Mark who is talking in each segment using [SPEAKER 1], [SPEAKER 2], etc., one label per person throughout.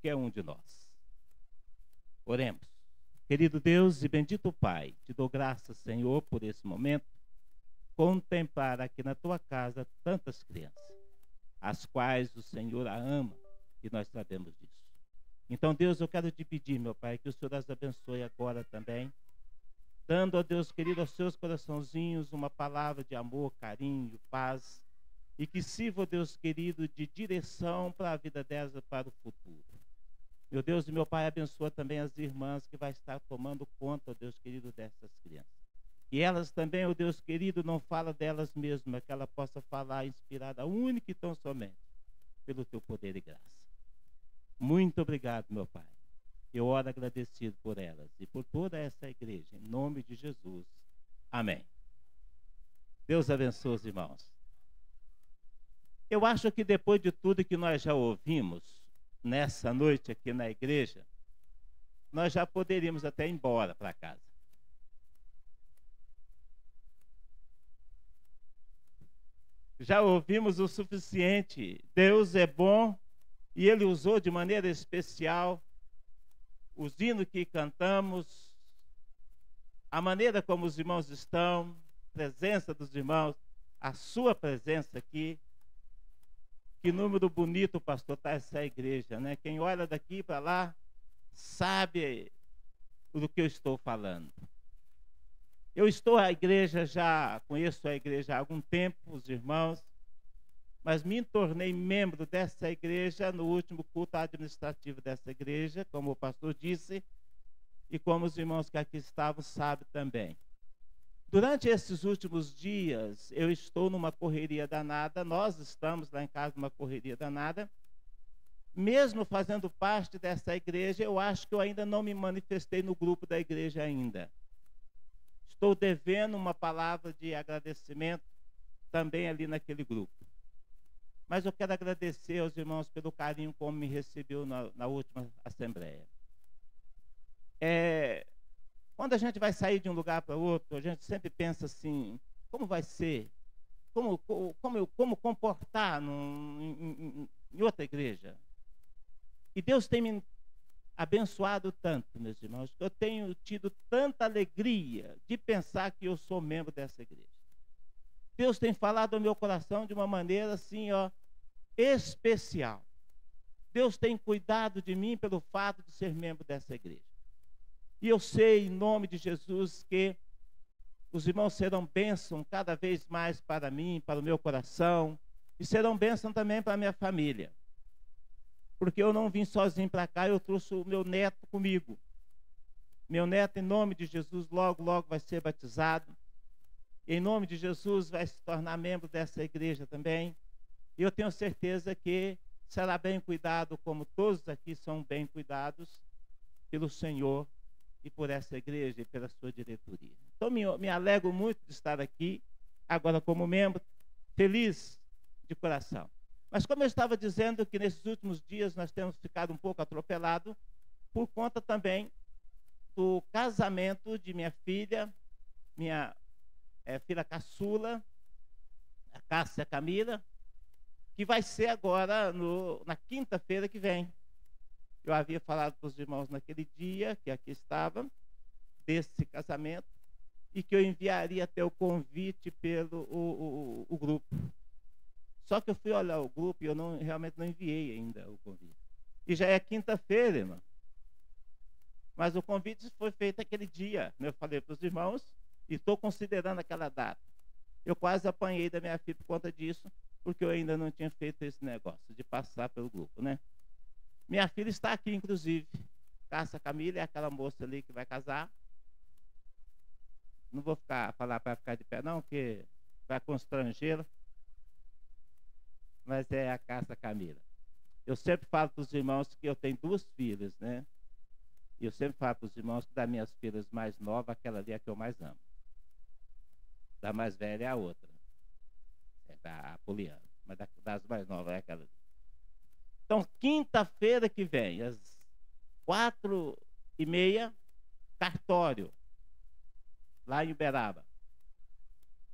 [SPEAKER 1] qualquer um de nós. Oremos. Querido Deus e bendito Pai, te dou graças, Senhor, por esse momento, contemplar aqui na tua casa tantas crianças, as quais o Senhor a ama, e nós sabemos disso. Então, Deus, eu quero te pedir, meu Pai, que o Senhor as abençoe agora também, dando, ó Deus querido, aos seus coraçãozinhos uma palavra de amor, carinho, paz, e que sirva, ó Deus querido, de direção para a vida delas e para o futuro. Meu Deus e meu Pai, abençoa também as irmãs que vai estar tomando conta, ó Deus querido, dessas crianças. E elas também, ó Deus querido, não fala delas mesmas, que ela possa falar inspirada, única e tão somente, pelo teu poder e graça. Muito obrigado, meu Pai. Eu oro agradecido por elas e por toda essa igreja, em nome de Jesus. Amém. Deus abençoe os irmãos. Eu acho que depois de tudo que nós já ouvimos nessa noite aqui na igreja, nós já poderíamos até ir embora para casa. Já ouvimos o suficiente. Deus é bom e Ele usou de maneira especial os hinos que cantamos, a maneira como os irmãos estão, a presença dos irmãos, a sua presença aqui. Que número bonito, pastor, está essa igreja, né? Quem olha daqui para lá sabe do que eu estou falando. Eu estou à igreja já, conheço a igreja há algum tempo, os irmãos, mas me tornei membro dessa igreja no último culto administrativo dessa igreja, como o pastor disse, e como os irmãos que aqui estavam sabem também. Durante esses últimos dias, eu estou numa correria danada, nós estamos lá em casa numa correria danada. Mesmo fazendo parte dessa igreja, eu acho que eu ainda não me manifestei no grupo da igreja ainda. Estou devendo uma palavra de agradecimento também ali naquele grupo. Mas eu quero agradecer aos irmãos pelo carinho como me recebeu na última assembleia. Quando a gente vai sair de um lugar para outro, a gente sempre pensa assim, como vai ser? Como comportar em outra igreja? E Deus tem me abençoado tanto, meus irmãos, que eu tenho tido tanta alegria de pensar que eu sou membro dessa igreja. Deus tem falado ao meu coração de uma maneira assim, especial. Deus tem cuidado de mim pelo fato de ser membro dessa igreja. E eu sei, em nome de Jesus, que os irmãos serão bênção cada vez mais para mim, para o meu coração, e serão bênção também para a minha família. Porque eu não vim sozinho para cá, eu trouxe o meu neto comigo. Meu neto, em nome de Jesus, logo, logo vai ser batizado. E em nome de Jesus vai se tornar membro dessa igreja também. E eu tenho certeza que será bem cuidado, como todos aqui são bem cuidados pelo Senhor e por essa igreja e pela sua diretoria. Então, me alegro muito de estar aqui, agora como membro, feliz de coração. Mas como eu estava dizendo que nesses últimos dias nós temos ficado um pouco atropelados, por conta também do casamento de minha filha, filha caçula, a Cássia Camila, que vai ser agora na quinta-feira que vem. Eu havia falado para os irmãos naquele dia, que aqui estava, desse casamento, e que eu enviaria até o convite pelo o grupo. Só que eu fui olhar o grupo e eu realmente não enviei ainda o convite. E já é quinta-feira, irmão. Mas o convite foi feito aquele dia. Eu falei para os irmãos e estou considerando aquela data. Eu quase apanhei da minha filha por conta disso, porque eu ainda não tinha feito esse negócio de passar pelo grupo, né? Minha filha está aqui, inclusive. Cássia Camila é aquela moça ali que vai casar. Não vou falar para ficar de pé, não, porque vai constrangê-la. Mas é a Cássia Camila. Eu sempre falo para os irmãos que eu tenho duas filhas, né? E eu sempre falo para os irmãos que das minhas filhas mais novas, aquela ali é a que eu mais amo. Da mais velha é a outra. É da Poliana. Mas das mais novas é aquela ali. Então, quinta-feira que vem, às 4h30, cartório, lá em Uberaba.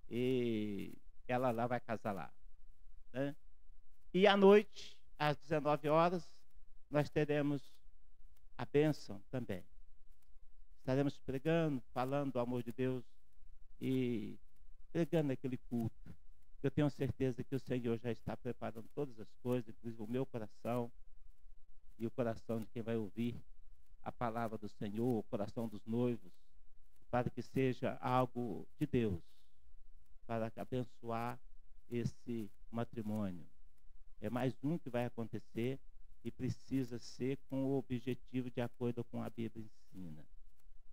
[SPEAKER 1] E ela lá vai casar lá. Né? E à noite, às 19 horas, nós teremos a bênção também. Estaremos pregando, falando do amor de Deus e pregando aquele culto. Eu tenho certeza que o Senhor já está preparando todas as coisas, inclusive o meu coração e o coração de quem vai ouvir a palavra do Senhor, o coração dos noivos, para que seja algo de Deus, para abençoar esse matrimônio. É mais um que vai acontecer e precisa ser com o objetivo de acordo com a Bíblia ensina,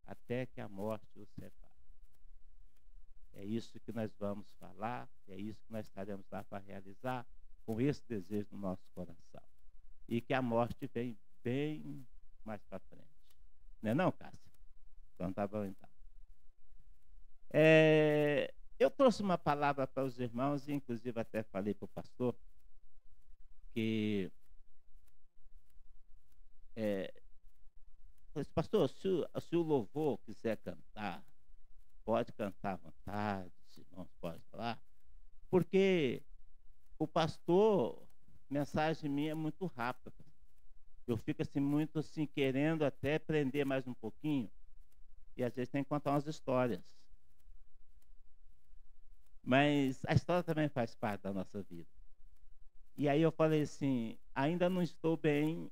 [SPEAKER 1] até que a morte o separe. É isso que nós vamos falar, é isso que nós estaremos lá para realizar, com esse desejo no nosso coração. E que a morte vem bem mais para frente. Não é não, Cássia? Então tá bom então. Eu trouxe uma palavra para os irmãos, e inclusive até falei para o pastor, que pastor, se o louvor quiser cantar, pode cantar à vontade, os irmãos podem falar, porque o pastor, mensagem minha é muito rápida. Eu fico assim, muito assim, querendo até prender mais um pouquinho, e às vezes tem que contar umas histórias. Mas a história também faz parte da nossa vida. E aí eu falei assim, ainda não estou bem,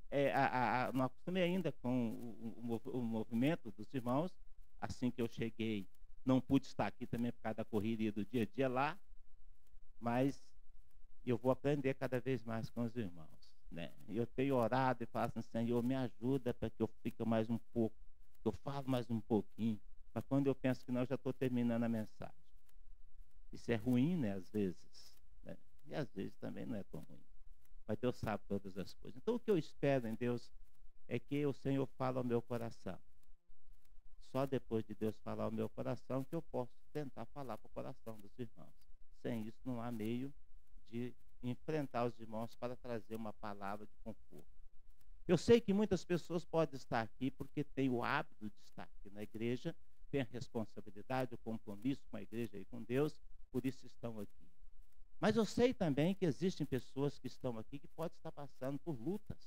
[SPEAKER 1] não acostumei ainda com o movimento dos irmãos. Assim que eu cheguei, não pude estar aqui também por causa da correria do dia a dia lá, mas eu vou aprender cada vez mais com os irmãos, né? Eu tenho orado e falo assim, Senhor, me ajuda para que eu fique mais um pouco, que eu falo mais um pouquinho, mas quando eu penso que não, eu já estou terminando a mensagem. Isso é ruim, né, às vezes, né? E às vezes também não é tão ruim. Mas Deus sabe todas as coisas. Então o que eu espero em Deus é que o Senhor fale ao meu coração. Só depois de Deus falar ao meu coração que eu posso tentar falar para o coração dos irmãos. Sem isso não há meio de enfrentar os irmãos para trazer uma palavra de conforto. Eu sei que muitas pessoas podem estar aqui porque têm o hábito de estar aqui na igreja, têm a responsabilidade, o compromisso com a igreja e com Deus, por isso estão aqui. Mas eu sei também que existem pessoas que estão aqui que podem estar passando por lutas.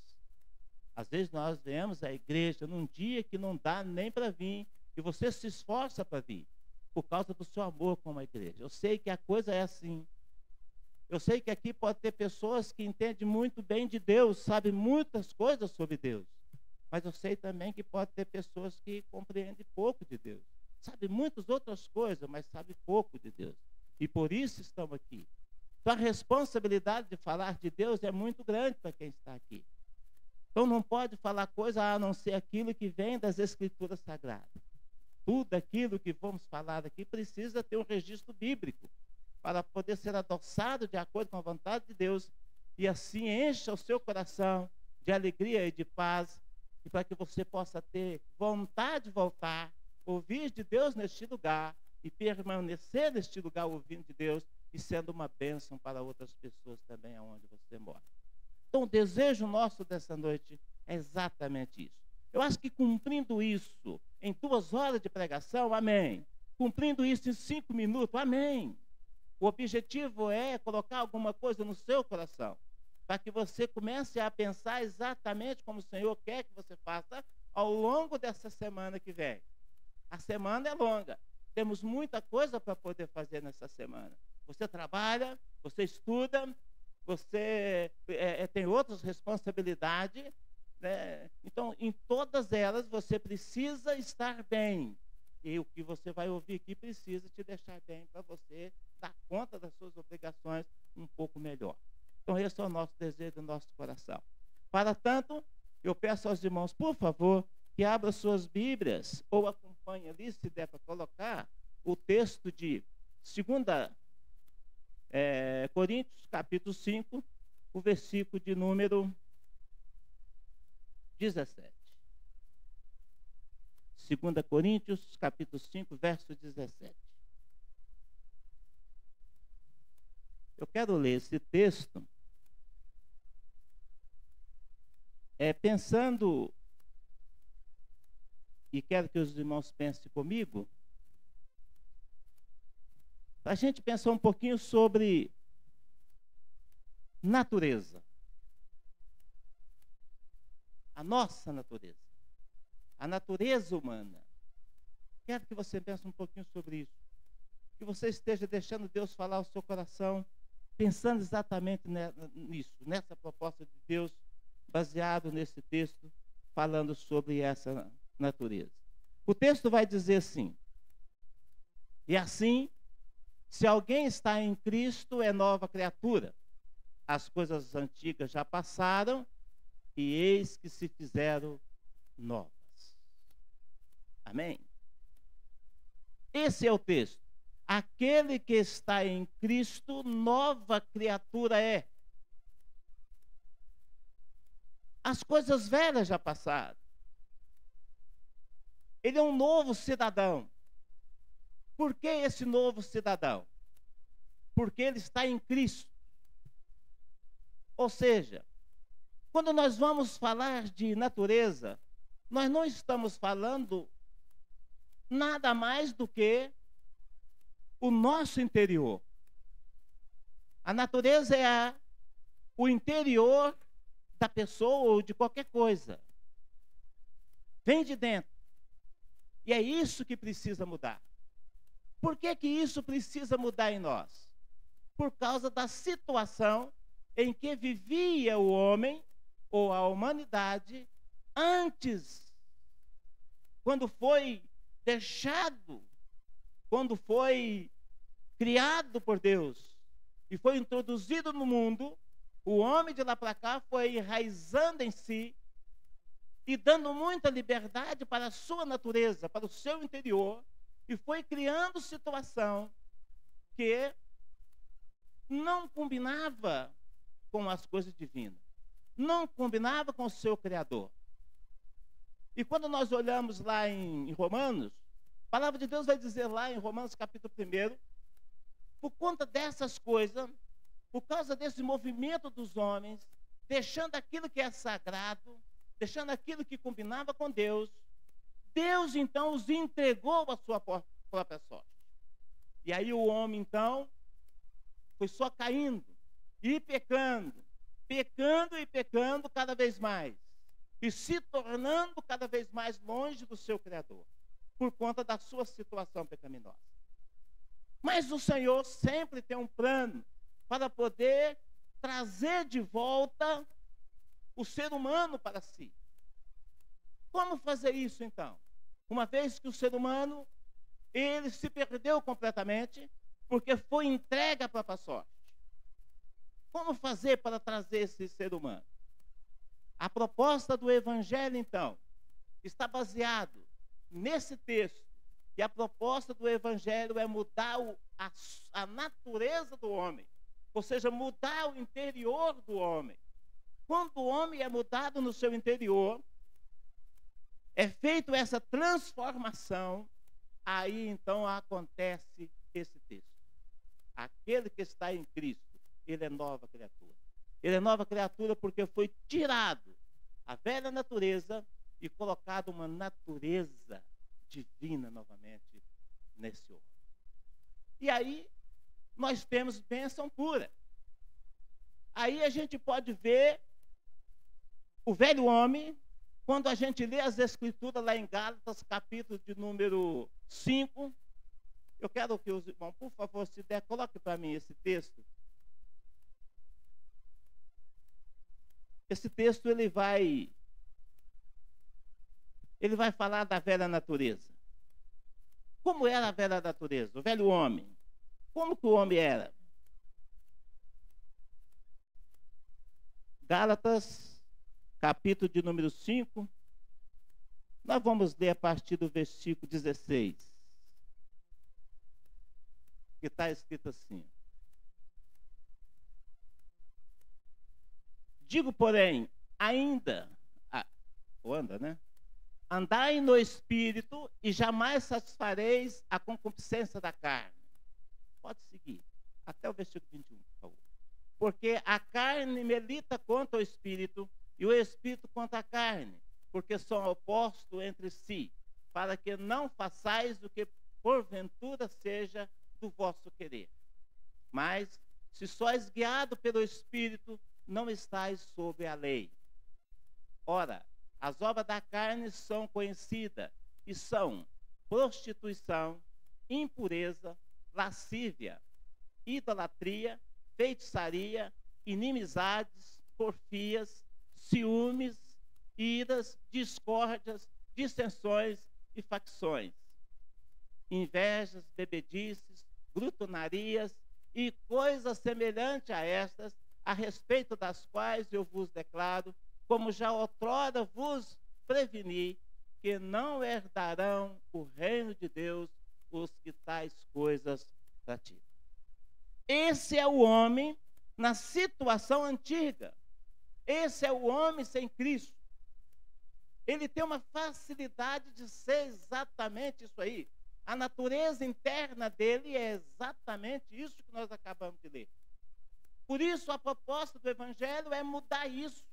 [SPEAKER 1] Às vezes nós vemos a igreja num dia que não dá nem para vir, e você se esforça para vir, por causa do seu amor com a igreja. Eu sei que a coisa é assim. Eu sei que aqui pode ter pessoas que entendem muito bem de Deus, sabem muitas coisas sobre Deus. Mas eu sei também que pode ter pessoas que compreendem pouco de Deus. Sabem muitas outras coisas, mas sabem pouco de Deus. E por isso estão aqui. Então a responsabilidade de falar de Deus é muito grande para quem está aqui. Então não pode falar coisa a não ser aquilo que vem das Escrituras Sagradas. Tudo aquilo que vamos falar aqui precisa ter um registro bíblico para poder ser adoçado de acordo com a vontade de Deus e assim encha o seu coração de alegria e de paz e para que você possa ter vontade de voltar, ouvir de Deus neste lugar e permanecer neste lugar ouvindo de Deus e sendo uma bênção para outras pessoas também aonde você mora. Então, o desejo nosso dessa noite é exatamente isso. Eu acho que cumprindo isso em 2 horas de pregação, amém. Cumprindo isso em 5 minutos, amém. O objetivo é colocar alguma coisa no seu coração, para que você comece a pensar exatamente como o Senhor quer que você faça ao longo dessa semana que vem. A semana é longa. Temos muita coisa para poder fazer nessa semana. Você trabalha, você estuda, você tem outras responsabilidades, né? Então, em todas elas, você precisa estar bem. E o que você vai ouvir aqui precisa te deixar bem para você dar conta das suas obrigações um pouco melhor. Então, esse é o nosso desejo do nosso coração. Para tanto, eu peço aos irmãos, por favor, que abram suas Bíblias ou acompanhem ali, se der para colocar, o texto de 2 Coríntios, capítulo 5, o versículo de número 17. 2 Coríntios, capítulo 5, verso 17. Eu quero ler esse texto pensando, e quero que os irmãos pensem comigo, para a gente pensar um pouquinho sobre natureza. a nossa natureza, a natureza humana. Quero que você pense um pouquinho sobre isso. Que você esteja deixando Deus falar ao seu coração, pensando exatamente nisso, nessa proposta de Deus, baseado nesse texto, falando sobre essa natureza. O texto vai dizer assim: e assim, se alguém está em Cristo, é nova criatura. As coisas antigas já passaram, e eis que se fizeram novas. Amém? Esse é o texto. Aquele que está em Cristo, nova criatura é. As coisas velhas já passaram. Ele é um novo cidadão. Por que esse novo cidadão? Porque ele está em Cristo. Ou seja, quando nós vamos falar de natureza, nós não estamos falando nada mais do que o nosso interior. A natureza é o interior da pessoa ou de qualquer coisa. Vem de dentro. E é isso que precisa mudar. Por que que isso precisa mudar em nós? Por causa da situação em que vivia o homem ou a humanidade antes, quando foi deixado, quando foi criado por Deus e foi introduzido no mundo. O homem de lá para cá foi enraizando em si e dando muita liberdade para a sua natureza, para o seu interior, e foi criando situação que não combinava com as coisas divinas, não combinava com o seu Criador. E quando nós olhamos lá em Romanos, a palavra de Deus vai dizer lá em Romanos capítulo 1, por conta dessas coisas, por causa desse movimento dos homens, deixando aquilo que é sagrado, deixando aquilo que combinava com Deus, Deus então os entregou à sua própria sorte. E aí o homem então foi só caindo e pecando, pecando e pecando cada vez mais, e se tornando cada vez mais longe do seu Criador, por conta da sua situação pecaminosa. Mas o Senhor sempre tem um plano para poder trazer de volta o ser humano para si. Como fazer isso, então? Uma vez que o ser humano, ele se perdeu completamente, porque foi entregue à própria sorte. Como fazer para trazer esse ser humano? A proposta do Evangelho, então, está baseado nesse texto, que a proposta do Evangelho é mudar a natureza do homem, ou seja, mudar o interior do homem. Quando o homem é mudado no seu interior, é feita essa transformação, aí então acontece esse texto. Aquele que está em Cristo, ele é nova criatura. Ele é nova criatura porque foi tirado a velha natureza e colocado uma natureza divina novamente nesse homem. E aí nós temos bênção pura. Aí a gente pode ver o velho homem, quando a gente lê as Escrituras lá em Gálatas, capítulo de número 5. Eu quero que os irmãos, por favor, se der, coloque para mim esse texto. Esse texto ele vai falar da velha natureza. Como era a velha natureza? O velho homem. Como que o homem era? Gálatas, capítulo de número 5. Nós vamos ler a partir do versículo 16. Que está escrito assim: digo, porém, ainda, andai no Espírito e jamais satisfareis a concupiscência da carne. Pode seguir, até o versículo 21, por favor. Porque a carne milita contra o Espírito e o Espírito contra a carne, porque são opostos entre si, para que não façais o que porventura seja do vosso querer. Mas, se sois guiado pelo Espírito, não estáis sob a lei. Ora, As obras da carne são conhecidas e são prostituição, impureza, lascívia, idolatria, feitiçaria, inimizades, porfias, ciúmes, iras, discórdias, dissensões e facções, invejas, bebedices, glutonarias e coisas semelhantes a estas, a respeito das quais eu vos declaro, como já outrora vos preveni, que não herdarão o reino de Deus os que tais coisas praticam. Esse é o homem na situação antiga. Esse é o homem sem Cristo. Ele tem uma facilidade de ser exatamente isso aí. A natureza interna dele é exatamente isso que nós acabamos de ler. Por isso, a proposta do Evangelho é mudar isso.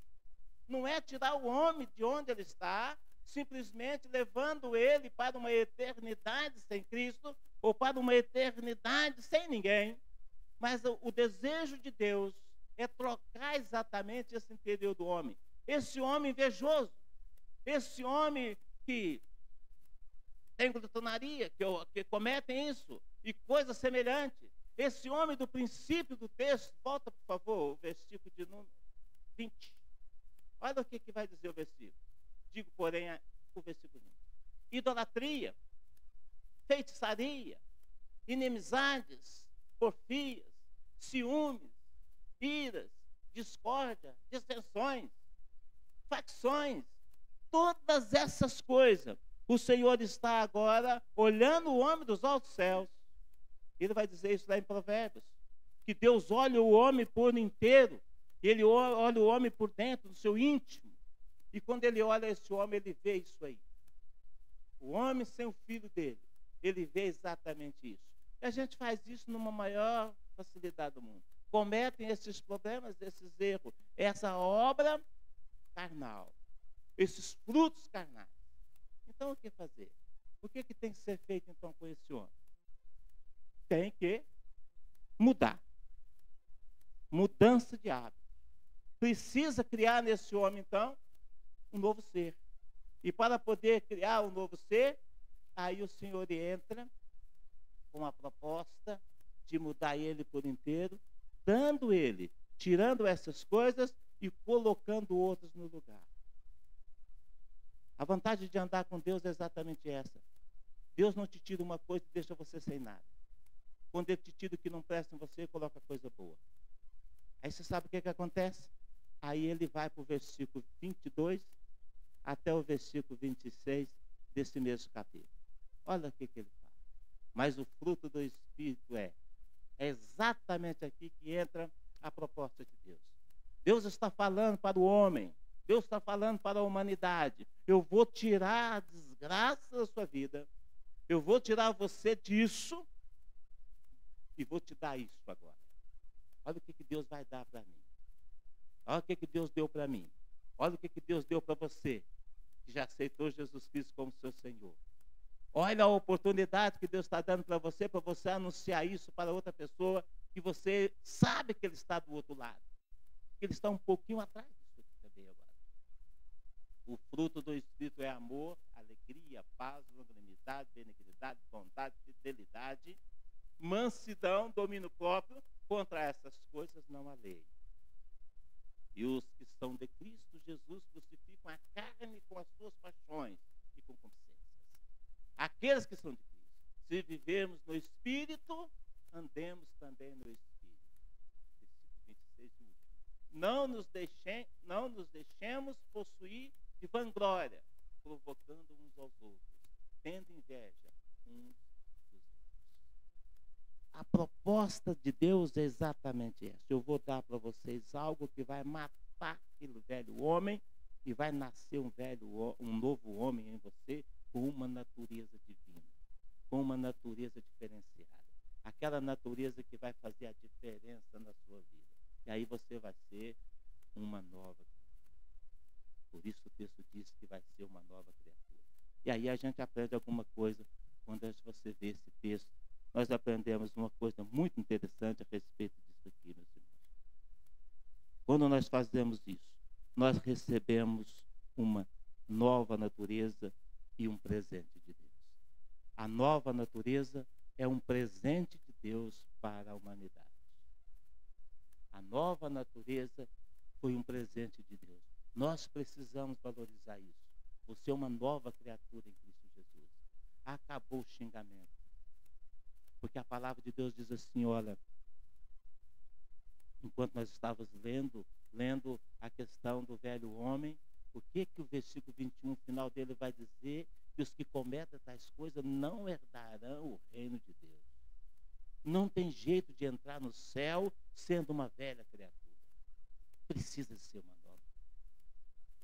[SPEAKER 1] Não é tirar o homem de onde ele está, simplesmente levando ele para uma eternidade sem Cristo, ou para uma eternidade sem ninguém. Mas o desejo de Deus é trocar exatamente esse interior do homem. Esse homem invejoso, esse homem que tem glutonaria, que cometem isso, e coisas semelhantes. Esse homem do princípio do texto, volta por favor, o versículo de número 20. Olha o que vai dizer o versículo. Digo, porém, o versículo 20. Idolatria, feitiçaria, inimizades, porfias, ciúmes, iras, discórdia, dissensões, facções, todas essas coisas. O Senhor está agora olhando o homem dos altos céus. Ele vai dizer isso lá em Provérbios, que Deus olha o homem por inteiro, ele olha o homem por dentro, no seu íntimo. E quando ele olha esse homem, ele vê isso aí. O homem sem o filho dele, ele vê exatamente isso. E a gente faz isso numa maior facilidade do mundo. Cometem esses problemas, esses erros, essa obra carnal, esses frutos carnais. Então, o que fazer? O que tem que ser feito, então, com esse homem? Tem que mudar. Mudança de hábito. Precisa criar nesse homem, então, um novo ser. E para poder criar um novo ser, aí o Senhor entra com a proposta de mudar ele por inteiro, dando ele, tirando essas coisas e colocando outras no lugar. A vantagem de andar com Deus é exatamente essa. Deus não te tira uma coisa e deixa você sem nada. Quando ele te tira o que não presta em você, coloca coisa boa. Aí você sabe o que acontece? Aí ele vai para o versículo 22 até o versículo 26 desse mesmo capítulo. Olha o que ele fala. Mas o fruto do Espírito é exatamente aqui que entra a proposta de Deus. Deus está falando para o homem. Deus está falando para a humanidade. Eu vou tirar a desgraça da sua vida. Eu vou tirar você disso e vou te dar isso agora. Olha o que Deus vai dar para mim. Olha o que Deus deu para mim. Olha o que Deus deu para você, que já aceitou Jesus Cristo como seu Senhor. Olha a oportunidade que Deus está dando para você anunciar isso para outra pessoa, que você sabe que ele está do outro lado. Que ele está um pouquinho atrás disso aqui também agora. O fruto do Espírito é amor, alegria, paz, longanimidade, benignidade, bondade, fidelidade, mansidão, domínio próprio. Contra essas coisas não há lei. E os que são de Cristo Jesus crucificam a carne com as suas paixões e concupiscências. Aqueles que são de Cristo, se vivermos no Espírito, andemos também no Espírito. Versículo 26 e último. Não nos deixemos possuir de vanglória, provocando uns aos outros, tendo inveja uns dos outros. A proposta de Deus é exatamente essa. Eu vou dar para vocês algo que vai matar aquele velho homem e vai nascer um novo homem em você com uma natureza divina, com uma natureza diferenciada. Aquela natureza que vai fazer a diferença na sua vida. E aí você vai ser uma nova criatura. Por isso o texto diz que vai ser uma nova criatura. E aí a gente aprende alguma coisa quando você vê esse texto. Nós aprendemos uma coisa muito interessante a respeito disso aqui, meus irmãos. Quando nós fazemos isso, nós recebemos uma nova natureza e um presente de Deus. A nova natureza é um presente de Deus para a humanidade. A nova natureza foi um presente de Deus. Nós precisamos valorizar isso. Você é uma nova criatura em Cristo Jesus. Acabou o xingamento. Porque a palavra de Deus diz assim, olha, enquanto nós estávamos lendo a questão do velho homem, o que o versículo 21, final dele vai dizer? Que os que cometem tais coisas não herdarão o reino de Deus. Não tem jeito de entrar no céu sendo uma velha criatura. Precisa de ser uma nova.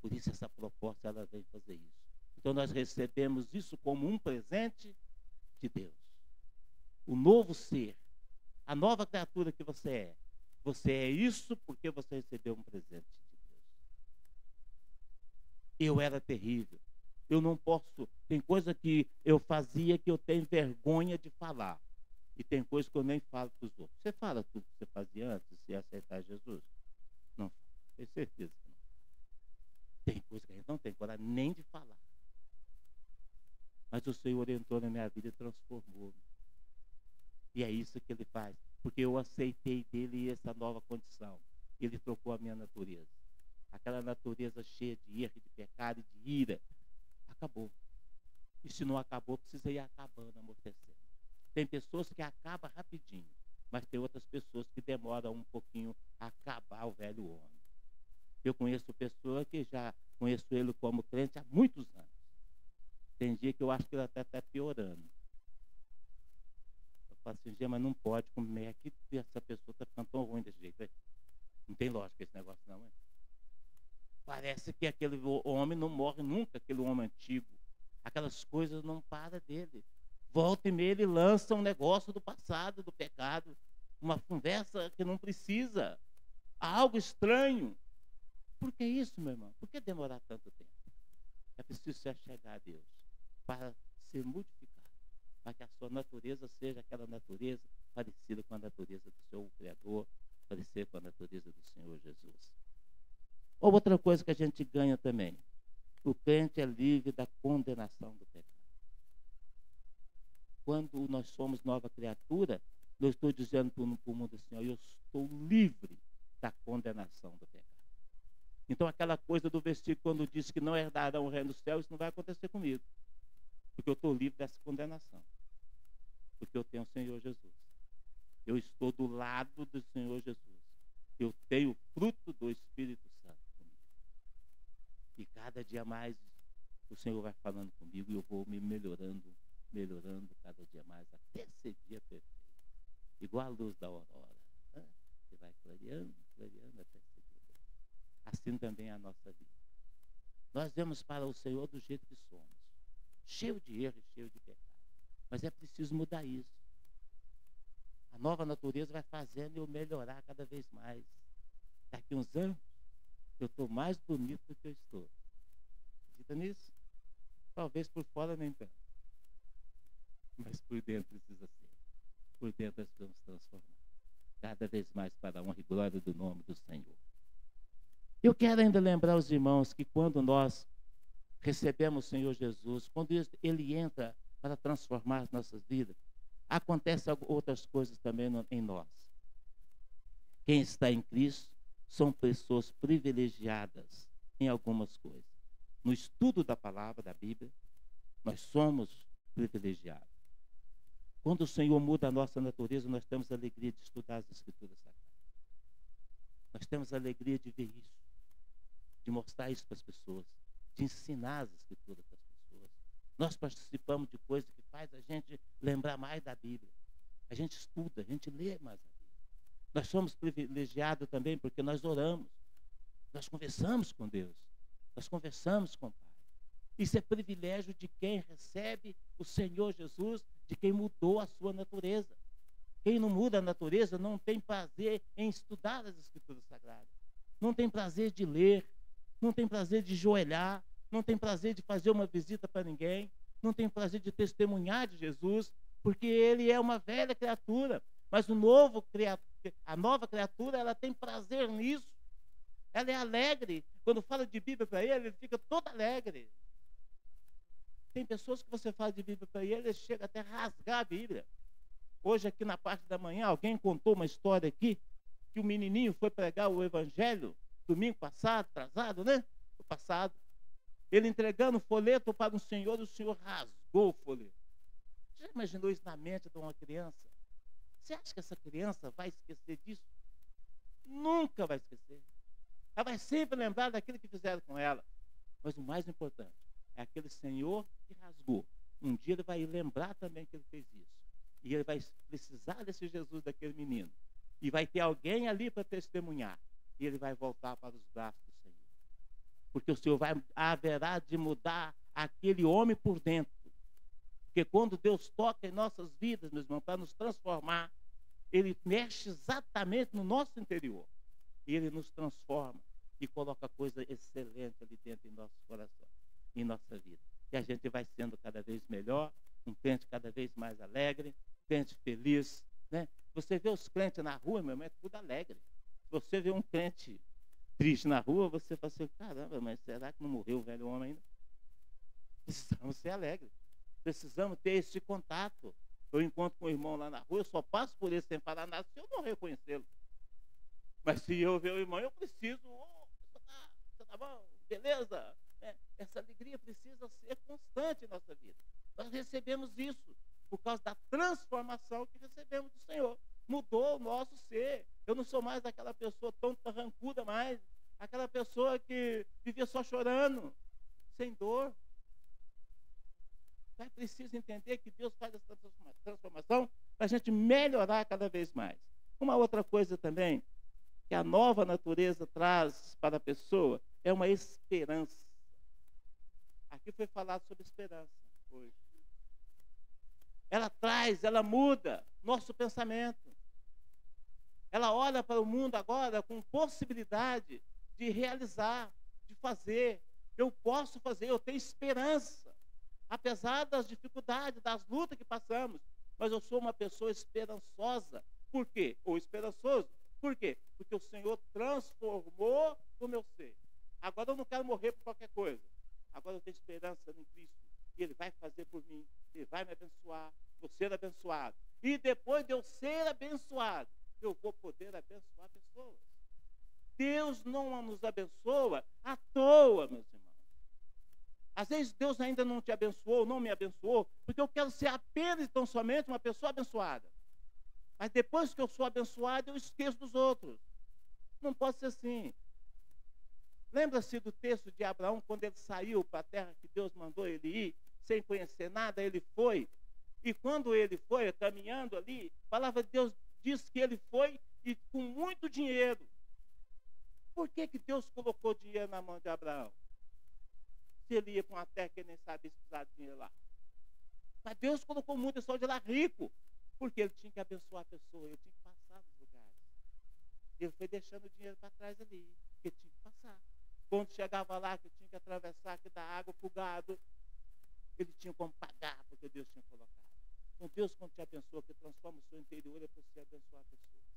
[SPEAKER 1] Por isso essa proposta ela vem fazer isso. Então nós recebemos isso como um presente de Deus. O novo ser, a nova criatura que você é. Você é isso porque você recebeu um presente de Deus. Eu era terrível. Eu não posso. Tem coisa que eu fazia que eu tenho vergonha de falar. E tem coisa que eu nem falo para os outros. Você fala tudo que você fazia antes de aceitar Jesus? Não. Tenho certeza que não. Tem coisa que a gente não tem coragem nem de falar. Mas o Senhor entrou na minha vida e transformou-me. E é isso que Ele faz. Porque eu aceitei dele essa nova condição. Ele trocou a minha natureza. Aquela natureza cheia de erro, de pecado e de ira. Acabou. E se não acabou, precisa ir acabando, amortecendo. Tem pessoas que acabam rapidinho. Mas tem outras pessoas que demoram um pouquinho a acabar o velho homem. Eu conheço pessoa que já conheço ele como crente há muitos anos. Tem dia que eu acho que ele até está piorando. Eu falo assim, mas não pode, como é que essa pessoa está ficando tão ruim desse jeito? Não tem lógica esse negócio não, é? Parece que aquele homem não morre nunca, aquele homem antigo. Aquelas coisas não param dele. Volta e meia ele lança um negócio do passado, do pecado. Uma conversa que não precisa. Algo estranho. Por que isso, meu irmão? Por que demorar tanto tempo? É preciso se chegar a Deus para ser modificado, para que a sua natureza seja aquela natureza parecida com a natureza do seu Criador, parecida com a natureza do Senhor Jesus. Ou outra coisa que a gente ganha também, o crente é livre da condenação do pecado. Quando nós somos nova criatura, eu estou dizendo para o mundo assim, ó, eu estou livre da condenação do pecado. Então aquela coisa do versículo quando diz que não herdarão o reino do céu, isso não vai acontecer comigo. Porque eu estou livre dessa condenação. Porque eu tenho o Senhor Jesus. Eu estou do lado do Senhor Jesus. Eu tenho o fruto do Espírito Santo comigo. E cada dia mais o Senhor vai falando comigo e eu vou me melhorando cada dia mais, até ser dia perfeito. Igual a luz da aurora. Né? Que vai clareando até ser dia perfeito. Assim também é a nossa vida. Nós vemos para o Senhor do jeito que somos. Cheio de erro e cheio de pecado. Mas é preciso mudar isso. A nova natureza vai fazendo eu melhorar cada vez mais. Daqui uns anos, eu estou mais bonito do que eu estou. Acredita nisso? Talvez por fora nem tanto. Mas por dentro precisa ser. Por dentro nós precisamos transformar. Cada vez mais para a honra e glória do nome do Senhor. Eu quero ainda lembrar os irmãos que quando nós recebemos o Senhor Jesus, quando Ele entra para transformar as nossas vidas, acontecem outras coisas também em nós. Quem está em Cristo são pessoas privilegiadas em algumas coisas. No estudo da palavra, da Bíblia, nós somos privilegiados. Quando o Senhor muda a nossa natureza, nós temos a alegria de estudar as Escrituras Sagradas. Nós temos a alegria de ver isso, de mostrar isso para as pessoas, de ensinar as Escrituras para as pessoas. Nós participamos de coisas que faz a gente lembrar mais da Bíblia. A gente estuda, a gente lê mais a Bíblia. Nós somos privilegiados também porque nós oramos. Nós conversamos com Deus. Nós conversamos com o Pai. Isso é privilégio de quem recebe o Senhor Jesus, de quem mudou a sua natureza. Quem não muda a natureza não tem prazer em estudar as Escrituras Sagradas. Não tem prazer de ler. Não tem prazer de joelhar. Não tem prazer de fazer uma visita para ninguém. Não tem prazer de testemunhar de Jesus, porque ele é uma velha criatura. Mas a nova criatura, ela tem prazer nisso. Ela é alegre. Quando fala de Bíblia para ele fica todo alegre. Tem pessoas que você fala de Bíblia para ele chega até a rasgar a Bíblia. Hoje, aqui na parte da manhã, alguém contou uma história aqui, que o menininho foi pregar o Evangelho, domingo passado, atrasado, né? O passado. Ele entregando o folheto para um senhor, e o senhor rasgou o folheto. Você já imaginou isso na mente de uma criança? Você acha que essa criança vai esquecer disso? Nunca vai esquecer. Ela vai sempre lembrar daquilo que fizeram com ela. Mas o mais importante é aquele senhor que rasgou. Um dia ele vai lembrar também que ele fez isso. E ele vai precisar desse Jesus, daquele menino. E vai ter alguém ali para testemunhar. E ele vai voltar para os braços do Senhor. Porque o Senhor haverá de mudar aquele homem por dentro. Porque quando Deus toca em nossas vidas, meus irmãos, para nos transformar, Ele mexe exatamente no nosso interior. E Ele nos transforma e coloca coisa excelente ali dentro em nossos corações, em nossa vida. E a gente vai sendo cada vez melhor, um crente cada vez mais alegre, crente feliz, né? Você vê os crentes na rua, meu irmão, é tudo alegre. Se você vê um crente triste na rua, você fala assim, caramba, mas será que não morreu o velho homem ainda? Precisamos ser alegres. Precisamos ter esse contato. Eu encontro com o irmão lá na rua, eu só passo por ele sem falar nada se eu não reconhecê-lo. Mas se eu ver o irmão, eu preciso, você tá bom? Beleza? Essa alegria precisa ser constante em nossa vida. Nós recebemos isso por causa da transformação que recebemos do Senhor. Mudou o nosso ser. Eu não sou mais aquela pessoa tão carrancuda mais, aquela pessoa que vivia só chorando, sem dor. É preciso entender que Deus faz essa transformação para a gente melhorar cada vez mais. Uma outra coisa também que a nova natureza traz para a pessoa é uma esperança. Aqui foi falado sobre esperança hoje. Ela muda nosso pensamento. Ela olha para o mundo agora com possibilidade de realizar, de fazer. Eu posso fazer, eu tenho esperança. Apesar das dificuldades, das lutas que passamos. Mas eu sou uma pessoa esperançosa. Por quê? Ou esperançoso. Por quê? Porque o Senhor transformou o meu ser. Agora eu não quero morrer por qualquer coisa. Agora eu tenho esperança em Cristo. E Ele vai fazer por mim. Ele vai me abençoar. Vou ser abençoado. E depois de eu ser abençoado, eu vou poder abençoar pessoas. Deus não nos abençoa à toa, meus irmãos. Às vezes Deus ainda não te abençoou, não me abençoou, porque eu quero ser apenas e tão somente uma pessoa abençoada. Mas depois que eu sou abençoado, eu esqueço dos outros. Não pode ser assim. Lembra-se do texto de Abraão, quando ele saiu para a terra que Deus mandou ele ir, sem conhecer nada, ele foi. E quando ele foi, caminhando ali, a palavra de Deus diz que ele foi e com muito dinheiro. Por que Deus colocou dinheiro na mão de Abraão? Se ele ia para uma terra que ele nem sabia se precisava de dinheiro lá. Mas Deus colocou muito pessoal de lá rico, porque ele tinha que abençoar a pessoa, ele tinha que passar nos lugares. Ele foi deixando o dinheiro para trás ali, porque tinha que passar. Quando chegava lá, que tinha que atravessar, que dar água para o gado, ele tinha como pagar, porque Deus tinha colocado. Então Deus, quando te abençoa, que transforma o seu interior, é para você abençoar pessoas.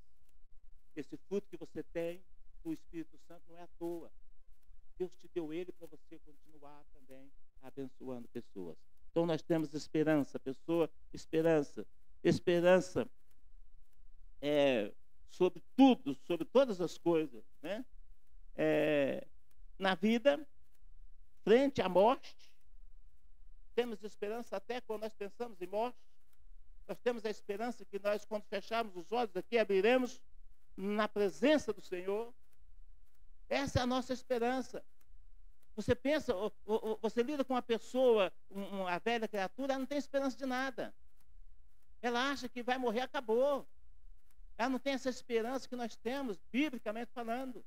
[SPEAKER 1] Esse fruto que você tem do Espírito Santo não é à toa. Deus te deu ele para você continuar também abençoando pessoas. Então nós temos esperança, esperança. Esperança sobre tudo, sobre todas as coisas, né? Na vida, frente à morte, temos esperança até quando nós pensamos em morte. Nós temos a esperança que nós, quando fecharmos os olhos aqui, abriremos na presença do Senhor. Essa é a nossa esperança. Você pensa, você lida com uma pessoa, uma velha criatura, ela não tem esperança de nada. Ela acha que vai morrer, acabou. Ela não tem essa esperança que nós temos, biblicamente falando.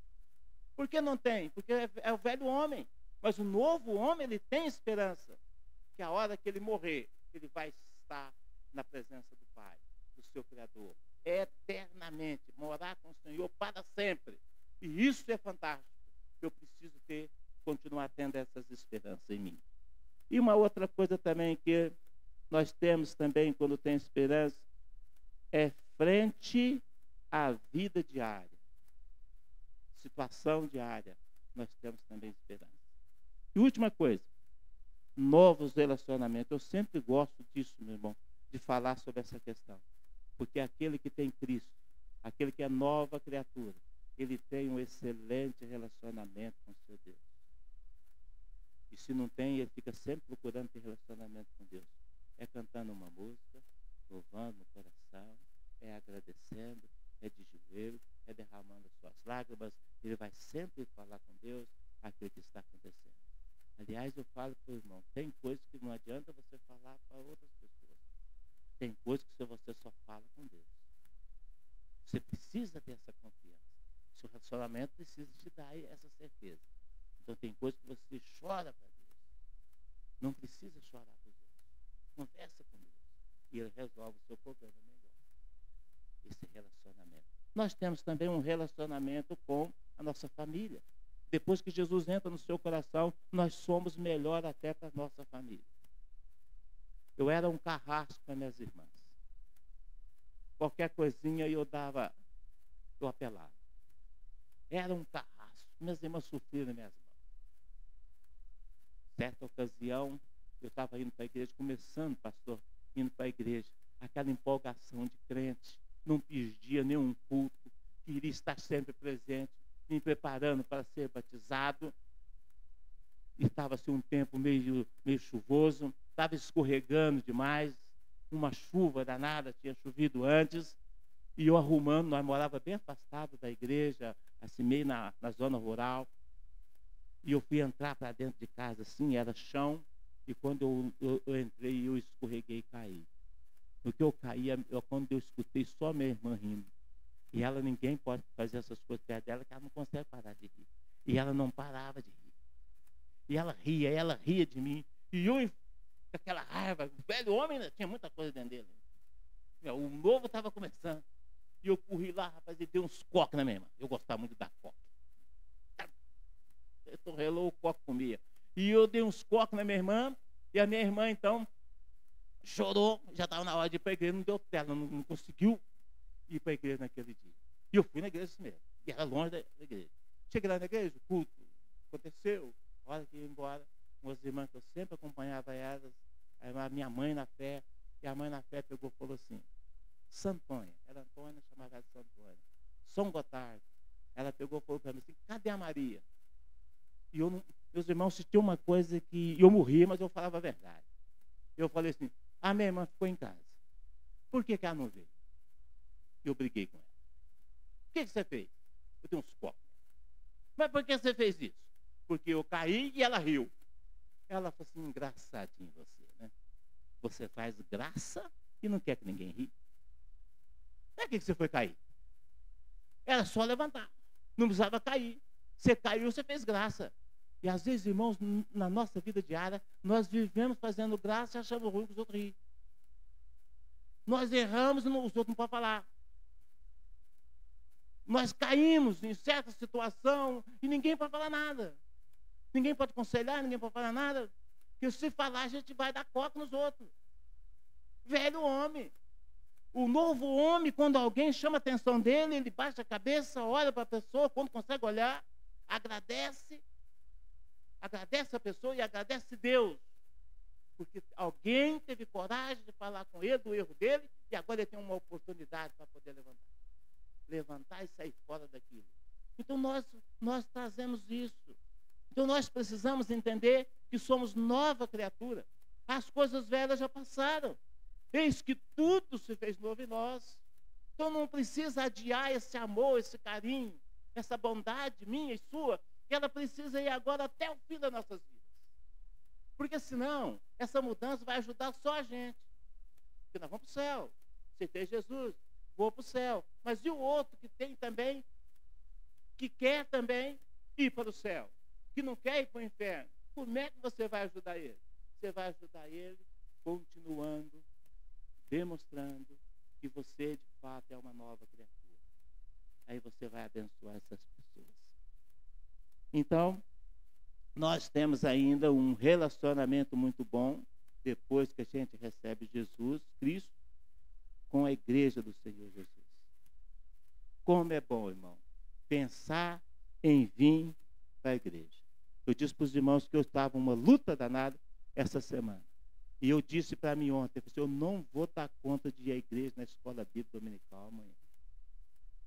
[SPEAKER 1] Por que não tem? Porque é o velho homem. Mas o novo homem, ele tem esperança. Que a hora que ele morrer, ele vai estar na presença do Pai, do seu Criador. Eternamente, morar com o Senhor para sempre. E isso é fantástico. Eu preciso continuar tendo essas esperanças em mim. E uma outra coisa também que nós temos também quando tem esperança é frente à vida diária. situação diária, nós temos também esperança. E última coisa, novos relacionamentos. Eu sempre gosto disso, meu irmão, de falar sobre essa questão. Porque aquele que tem Cristo, aquele que é nova criatura, ele tem um excelente relacionamento com o seu Deus. E se não tem, ele fica sempre procurando ter relacionamento com Deus. É cantando uma música, louvando no coração, é agradecendo, é de joelho, é derramando as suas lágrimas. Ele vai sempre falar com Deus aquilo que está acontecendo. Aliás, eu falo para o irmão, tem coisas que não adianta você falar para outras pessoas. Tem coisas que você só fala com Deus. Você precisa ter essa confiança. Seu relacionamento precisa te dar essa certeza. Então tem coisas que você chora para Deus. Não precisa chorar para Deus. Conversa com Deus. E Ele resolve o seu problema melhor. Esse relacionamento. Nós temos também um relacionamento com a nossa família. Depois que Jesus entra no seu coração, nós somos melhor até para a nossa família. Eu era um carrasco para minhas irmãs. Qualquer coisinha eu apelava. Era um carrasco. Minhas irmãs sofriam nas minhas mãos. Certa ocasião, eu estava indo para a igreja, começando, pastor, indo para a igreja. Aquela empolgação de crente, não perdia nenhum culto, queria estar sempre presente, me preparando para ser batizado. Estava assim um tempo meio chuvoso, estava escorregando demais, uma chuva danada, tinha chovido antes, e eu arrumando, nós morávamos bem afastados da igreja, assim meio na zona rural, e eu fui entrar para dentro de casa assim, era chão, e quando eu entrei, eu escorreguei e caí. No que eu caí, quando eu escutei só minha irmã rindo, e ela, ninguém pode fazer essas coisas perto dela, que ela não consegue parar de rir, e ela não parava de rir, e ela ria de mim, e eu, com aquela raiva, o velho homem ainda tinha muita coisa dentro dele, o novo estava começando, e eu corri lá, rapaz, e dei uns coques na minha irmã. Eu gostava muito da coque. Relou o coque comia. E eu dei uns coques na minha irmã, e a minha irmã, então, chorou, já estava na hora de ir para a igreja, não deu tela, não conseguiu ir para a igreja naquele dia. E eu fui na igreja mesmo, e era longe da igreja. Cheguei lá na igreja, o culto aconteceu, a hora que ia embora, umas irmãs que eu sempre acompanhava elas, a minha mãe na fé, e a mãe na fé pegou e falou assim, Santônia, era Antônia, chamava ela de Santônia, São Gotardo, ela pegou e falou para mim assim, cadê a Maria? E meus irmãos, se tinha uma coisa que eu morria, mas eu falava a verdade. Eu falei assim, a minha irmã ficou em casa. Por que ela não veio? Eu briguei com ela. O que você fez? Eu dei uns copos. Mas por que você fez isso? Porque eu caí e ela riu. Ela falou assim, engraçadinho você, né? Você faz graça e não quer que ninguém ri. Para que você foi cair? Era só levantar. Não precisava cair. Você caiu, você fez graça. E às vezes, irmãos, na nossa vida diária, nós vivemos fazendo graça e achando ruim que os outros riem. Nós erramos e os outros não podem falar. Nós caímos em certa situação e ninguém pode falar nada. Ninguém pode aconselhar, ninguém pode falar nada. Porque se falar, a gente vai dar coca nos outros. Velho homem. O novo homem, quando alguém chama a atenção dele, ele baixa a cabeça, olha para a pessoa, quando consegue olhar, agradece a pessoa e agradece Deus. Porque alguém teve coragem de falar com ele do erro dele e agora ele tem uma oportunidade para poder levantar e sair fora daquilo. Então nós trazemos isso. Então nós precisamos entender que somos nova criatura. As coisas velhas já passaram. Eis que tudo se fez novo em nós. Então não precisa adiar esse amor, esse carinho, essa bondade minha e sua, que ela precisa ir agora até o fim das nossas vidas. Porque senão, essa mudança vai ajudar só a gente. Porque nós vamos para o céu. Aceitei Jesus, vou para o céu. Mas e o outro que tem também, que quer também ir para o céu, que não quer ir para o inferno? Como é que você vai ajudar ele? Você vai ajudar ele continuando, demonstrando que você de fato é uma nova criatura. Aí você vai abençoar essas pessoas. Então, nós temos ainda um relacionamento muito bom, depois que a gente recebe Jesus Cristo, com a igreja do Senhor Jesus. Como é bom, irmão, pensar em vir para a igreja. Eu disse para os irmãos que eu estava uma luta danada essa semana. E eu disse para mim ontem, eu não vou dar conta de ir à igreja na escola bíblica dominical amanhã.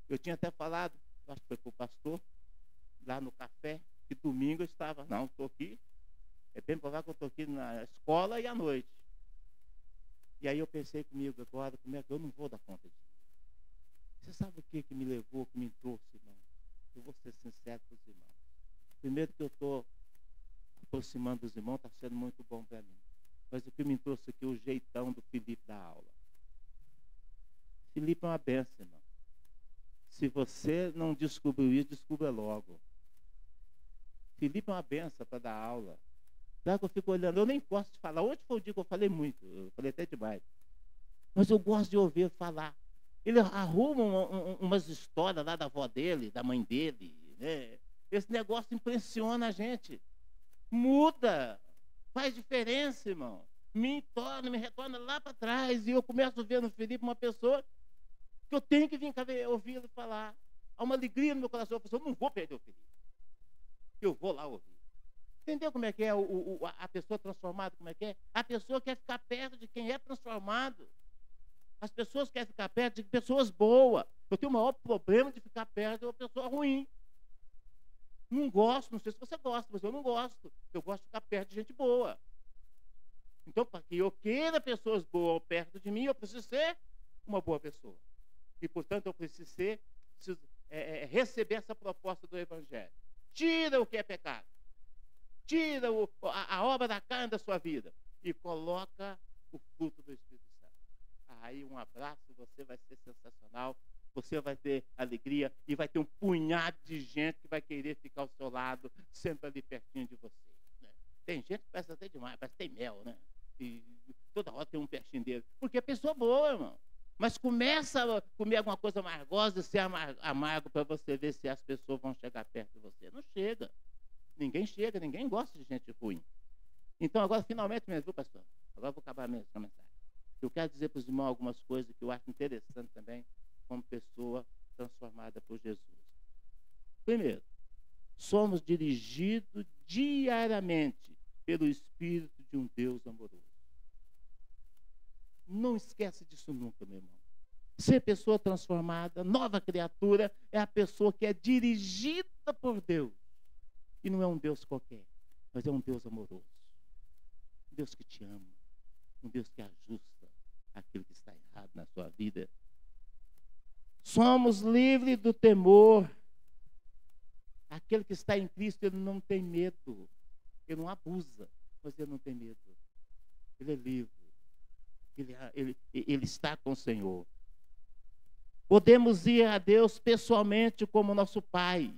[SPEAKER 1] Eu tinha até falado, acho que foi para o pastor, lá no café, que domingo eu estava, não, estou aqui, é bem provável que eu estou aqui na escola e à noite. E aí eu pensei comigo agora, como é que eu não vou dar conta disso? Você sabe o que me levou, que me trouxe, irmão? Eu vou ser sincero com os irmãos. Primeiro que eu estou aproximando dos irmãos, está sendo muito bom para mim. Mas o que me trouxe aqui é o jeitão do Felipe da aula. Felipe é uma benção, irmão. Se você não descobriu isso, descubra logo. Felipe é uma benção para dar aula. Claro que eu fico olhando, eu nem gosto de falar. Hoje foi o dia que eu falei muito, eu falei até demais. Mas eu gosto de ouvir falar. Ele arruma umas histórias lá da avó dele, da mãe dele, né? Esse negócio impressiona a gente. Muda, faz diferença, irmão. Me retorna lá para trás. E eu começo a ver no Felipe uma pessoa que eu tenho que vir cá ouvir ele falar. Há uma alegria no meu coração. Eu não vou perder o Felipe. Eu vou lá ouvir. Entendeu como é que é a pessoa transformada? Como é que é? A pessoa quer ficar perto de quem é transformado. As pessoas querem ficar perto de pessoas boas. Eu tenho o maior problema de ficar perto de uma pessoa ruim. Não gosto, não sei se você gosta, mas eu não gosto. Eu gosto de ficar perto de gente boa. Então, para que eu queira pessoas boas perto de mim, eu preciso ser uma boa pessoa. E, portanto, eu preciso receber essa proposta do Evangelho. Tira o que é pecado. Tira a obra da carne da sua vida e coloca o fruto do Espírito Santo. Aí um abraço, você vai ser sensacional, você vai ter alegria e vai ter um punhado de gente que vai querer ficar ao seu lado, sempre ali pertinho de você. Né? Tem gente que parece até demais, parece que tem mel, né? E toda hora tem um pertinho dele. Porque é pessoa boa, irmão. Mas começa a comer alguma coisa amargosa e ser amargo para você ver se as pessoas vão chegar perto de você. Não chega. Ninguém chega, ninguém gosta de gente ruim. Então, agora, finalmente mesmo, viu, pastor? Agora eu vou acabar mesmo com a mensagem. Eu quero dizer para os irmãos algumas coisas que eu acho interessante também, como pessoa transformada por Jesus. Primeiro, somos dirigidos diariamente pelo Espírito de um Deus amoroso. Não esquece disso nunca, meu irmão. Ser pessoa transformada, nova criatura, é a pessoa que é dirigida por Deus. E não é um Deus qualquer, mas é um Deus amoroso. Um Deus que te ama. Um Deus que ajusta aquilo que está errado na sua vida. Somos livres do temor. Aquele que está em Cristo, ele não tem medo. Ele não abusa, mas ele não tem medo. Ele é livre. Ele está com o Senhor. Podemos ir a Deus pessoalmente como nosso Pai.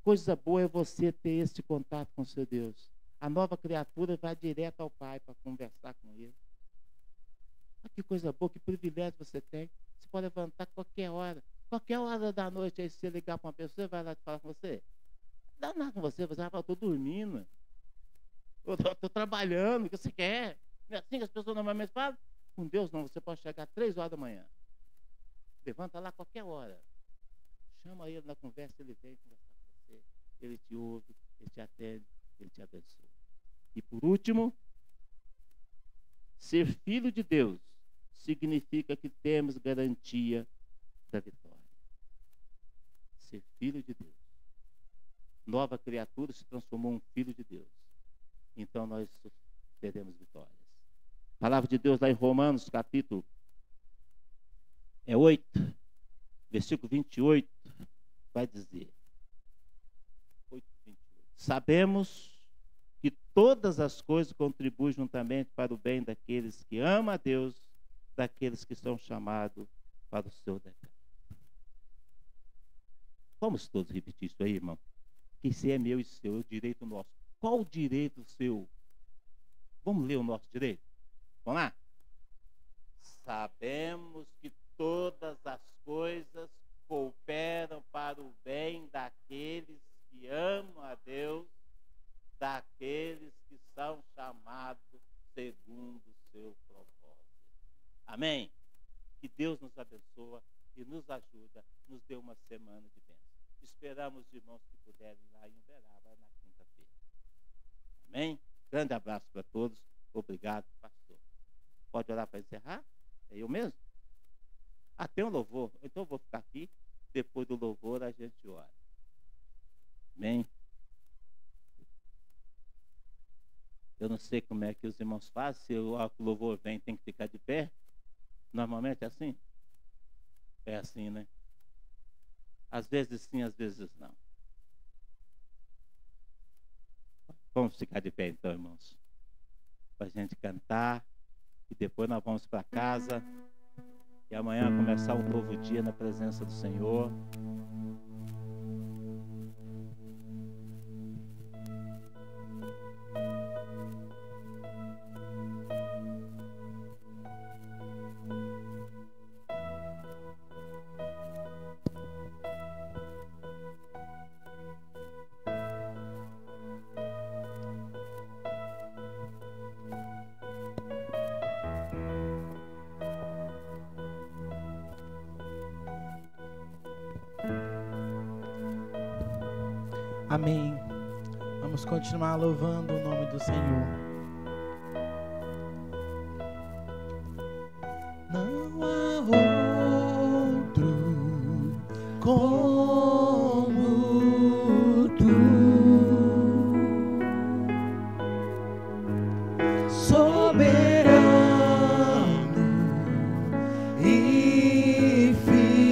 [SPEAKER 1] Coisa boa é você ter esse contato com o seu Deus. A nova criatura vai direto ao Pai para conversar com Ele. Olha que coisa boa, que privilégio você tem. Você pode levantar qualquer hora da noite, aí se você ligar para uma pessoa, vai lá falar com você. Não dá nada com você, você vai falar, estou dormindo. Estou trabalhando, o que você quer? Não é assim que as pessoas normalmente falam? Com Deus não, você pode chegar às 3 horas da manhã. Levanta lá qualquer hora. Chama Ele na conversa, Ele vem conversar com você. Ele te ouve, Ele te atende, Ele te abençoa. E por último, ser filho de Deus significa que temos garantia da vitória. Ser filho de Deus. Nova criatura se transformou em um filho de Deus. Então nós teremos vitórias. A palavra de Deus lá em Romanos, capítulo 8, versículo 28, vai dizer: 8, 28. Sabemos que todas as coisas contribuem juntamente para o bem daqueles que amam a Deus, daqueles que são chamados para o seu decreto. Vamos todos repetir isso aí, irmão? Que isso é meu e seu, é o direito nosso. Qual o direito seu? Vamos ler o nosso direito? Vamos lá? Sabemos que todas as coisas cooperam para o bem daqueles que amam a Deus, daqueles que são chamados segundo o seu propósito. Amém? Que Deus nos abençoe e nos ajuda, nos dê uma semana de bênção. Esperamos os irmãos que puderem ir lá em Uberaba na quinta-feira. Amém? Grande abraço para todos. Obrigado, pastor. Pode orar para encerrar? É eu mesmo? Ah, tem um louvor. Então eu vou ficar aqui. Depois do louvor a gente ora. Amém? Eu não sei como é que os irmãos fazem. Se o louvor vem, tem que ficar de pé. Normalmente é assim? É assim, né? Às vezes sim, às vezes não. Vamos ficar de pé então, irmãos. Para a gente cantar. E depois nós vamos para casa. E amanhã começar um novo dia na presença do Senhor.
[SPEAKER 2] Amém. Vamos continuar louvando o nome do Senhor. Não há outro como tu, soberano e fiel.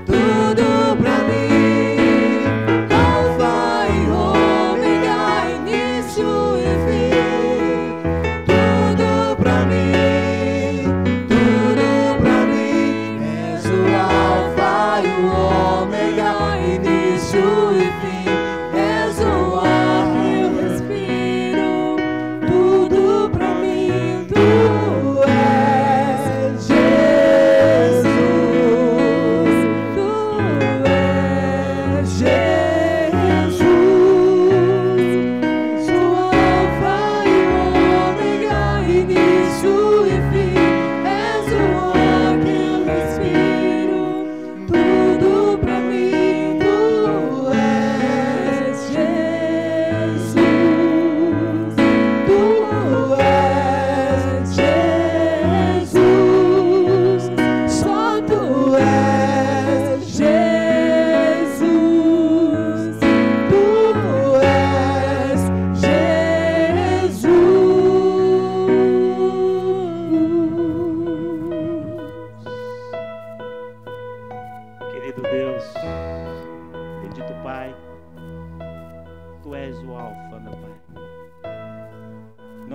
[SPEAKER 2] Tudo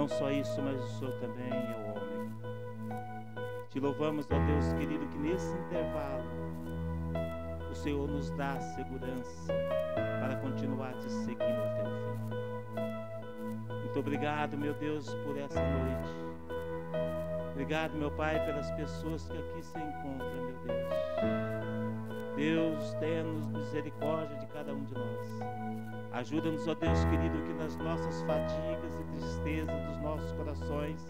[SPEAKER 1] Não só isso, mas o Senhor também é o homem. Te louvamos, ó Deus querido, que nesse intervalo o Senhor nos dá segurança para continuar te seguindo até o fim. Muito obrigado, meu Deus, por essa noite. Obrigado, meu Pai, pelas pessoas que aqui se encontram, meu Deus. Deus, tenha-nos misericórdia de cada um de nós. Ajuda-nos, ó Deus querido, que nas nossas fadigas e tristezas dos nossos corações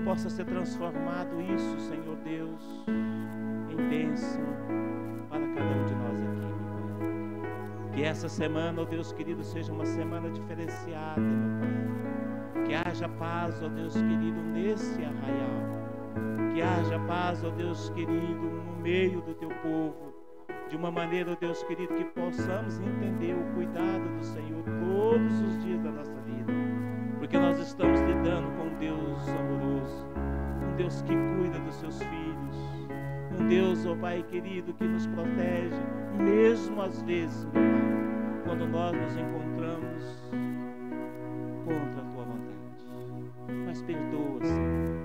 [SPEAKER 1] possa ser transformado isso, Senhor Deus, em bênção para cada um de nós aqui, meu Pai. Que essa semana, ó Deus querido, seja uma semana diferenciada, meu Pai. Que haja paz, ó Deus querido, nesse arraial. Que haja paz, ó Deus querido, no meio do teu povo. De uma maneira, ó Deus querido, que possamos entender o cuidado do Senhor todos os dias da nossa vida. Porque nós estamos lidando com um Deus amoroso, um Deus que cuida dos seus filhos, um Deus, ó Pai querido, que nos protege, mesmo às vezes, meu Pai, quando nós nos encontramos contra a Tua vontade. Mas perdoa, Senhor.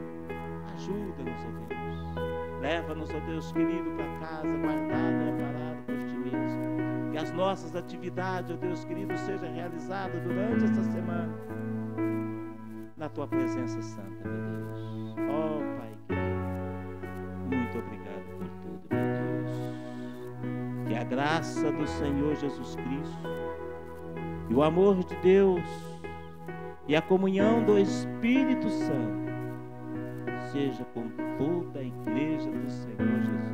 [SPEAKER 1] Ajuda-nos, ó Deus. Leva-nos, ó Deus querido, para casa, guardado e amparado por Ti mesmo. Que as nossas atividades, ó Deus querido, sejam realizadas durante essa semana na Tua presença santa, meu Deus. Ó Pai querido, muito obrigado por tudo, meu Deus. Que a graça do Senhor Jesus Cristo e o amor de Deus e a comunhão do Espírito Santo seja com toda a igreja do Senhor Jesus.